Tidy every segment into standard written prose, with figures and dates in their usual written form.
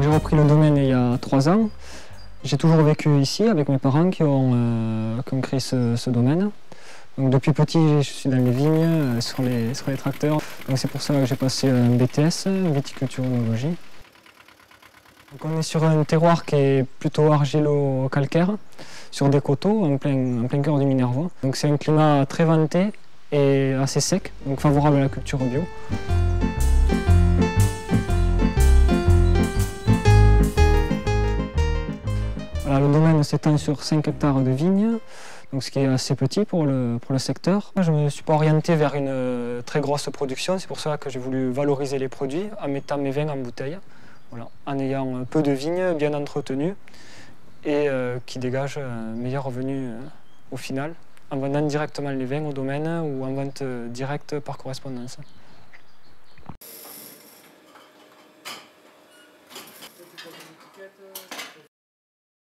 J'ai repris le domaine il y a 3 ans. J'ai toujours vécu ici avec mes parents qui ont créé ce domaine. Donc depuis petit, je suis dans les vignes, sur les tracteurs. C'est pour ça que j'ai passé un BTS, viticulture œnologie. Donc on est sur un terroir qui est plutôt argilo-calcaire, sur des coteaux en plein cœur du Minervois. Donc c'est un climat très venté et assez sec, donc favorable à la culture bio. Voilà, le domaine s'étend sur 5 hectares de vignes, donc ce qui est assez petit pour le secteur. Je ne me suis pas orienté vers une très grosse production, c'est pour ça que j'ai voulu valoriser les produits en mettant mes vins en bouteille, voilà, en ayant peu de vignes bien entretenues et qui dégagent un meilleur revenu au final, en vendant directement les vins au domaine ou en vente directe par correspondance.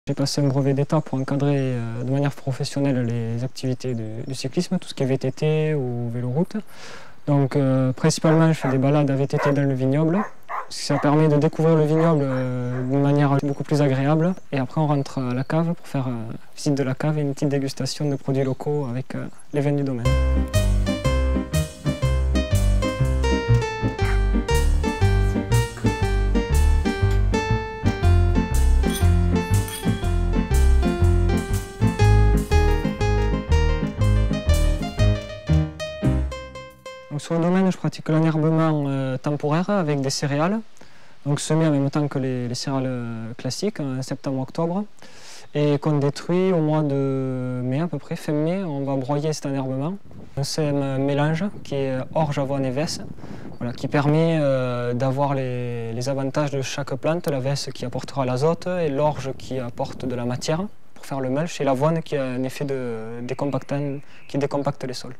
J'ai passé un brevet d'État pour encadrer de manière professionnelle les activités du cyclisme, tout ce qui est VTT ou véloroute. Donc principalement je fais des balades à VTT dans le vignoble. Ça permet de découvrir le vignoble d'une manière beaucoup plus agréable. Et après on rentre à la cave pour faire visite de la cave et une petite dégustation de produits locaux avec les vins du domaine. Donc sur le domaine, je pratique l'enherbement temporaire avec des céréales, donc semées en même temps que les céréales classiques, en septembre-octobre, et qu'on détruit au mois de mai à peu près, fin mai, on va broyer cet enherbement. C'est un mélange qui est orge, avoine et vesse, voilà, qui permet d'avoir les avantages de chaque plante, la vesse qui apportera l'azote et l'orge qui apporte de la matière pour faire le mulch, et l'avoine qui a un effet de décompactant qui décompacte les sols.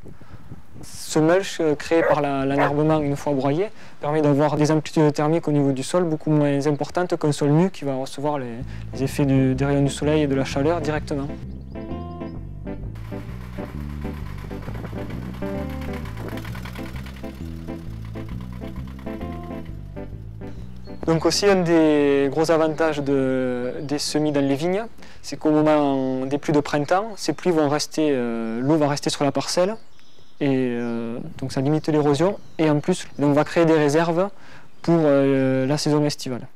Ce mulch créé par l'enherbement une fois broyé permet d'avoir des amplitudes thermiques au niveau du sol beaucoup moins importantes qu'un sol nu qui va recevoir les effets des rayons du soleil et de la chaleur directement. Donc aussi un des gros avantages des semis dans les vignes, c'est qu'au moment des pluies de printemps, ces pluies vont rester, l'eau va rester sur la parcelle. Et donc ça limite l'érosion et en plus on va créer des réserves pour la saison estivale.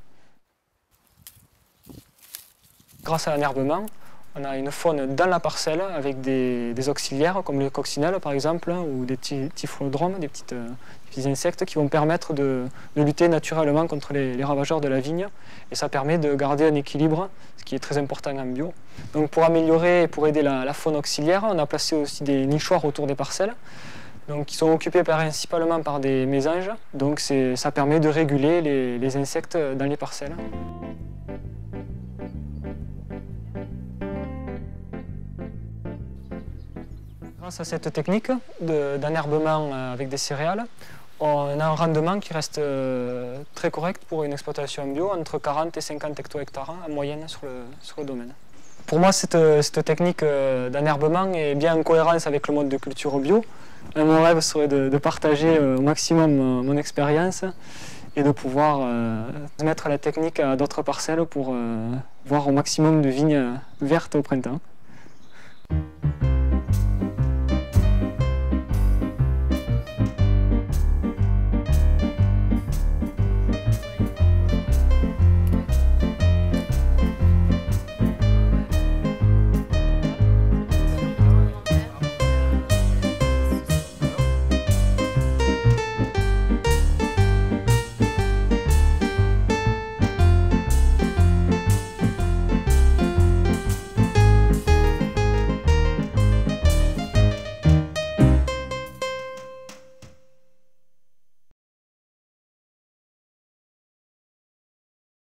Grâce à l'enherbement, on a une faune dans la parcelle avec des auxiliaires comme les coccinelles par exemple ou des petits phylodromes, des petits insectes qui vont permettre de lutter naturellement contre les ravageurs de la vigne et ça permet de garder un équilibre, ce qui est très important en bio. Donc pour améliorer et pour aider la faune auxiliaire, on a placé aussi des nichoirs autour des parcelles donc, qui sont occupés principalement par des mésanges, donc ça permet de réguler les insectes dans les parcelles. Grâce à cette technique d'enherbement avec des céréales, on a un rendement qui reste très correct pour une exploitation bio, entre 40 et 50 hecto-hectares en moyenne sur le domaine. Pour moi, cette technique d'enherbement est bien en cohérence avec le mode de culture bio. Mon rêve serait de partager au maximum mon expérience et de pouvoir mettre la technique à d'autres parcelles pour voir au maximum de vignes vertes au printemps.